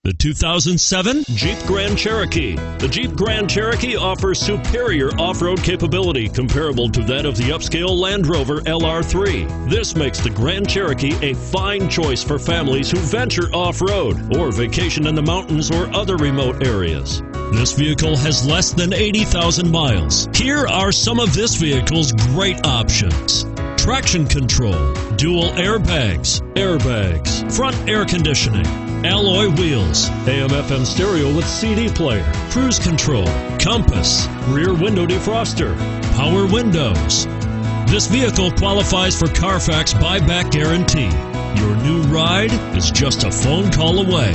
The 2007 Jeep Grand Cherokee. The Jeep Grand Cherokee offers superior off-road capability comparable to that of the upscale Land Rover LR3. This makes the Grand Cherokee a fine choice for families who venture off-road or vacation in the mountains or other remote areas. This vehicle has less than 80,000 miles. Here are some of this vehicle's great options: traction control, dual airbags, front air conditioning, alloy wheels, AM/FM stereo with CD player, cruise control, compass, rear window defroster, power windows. This vehicle qualifies for Carfax buyback guarantee. Your new ride is just a phone call away.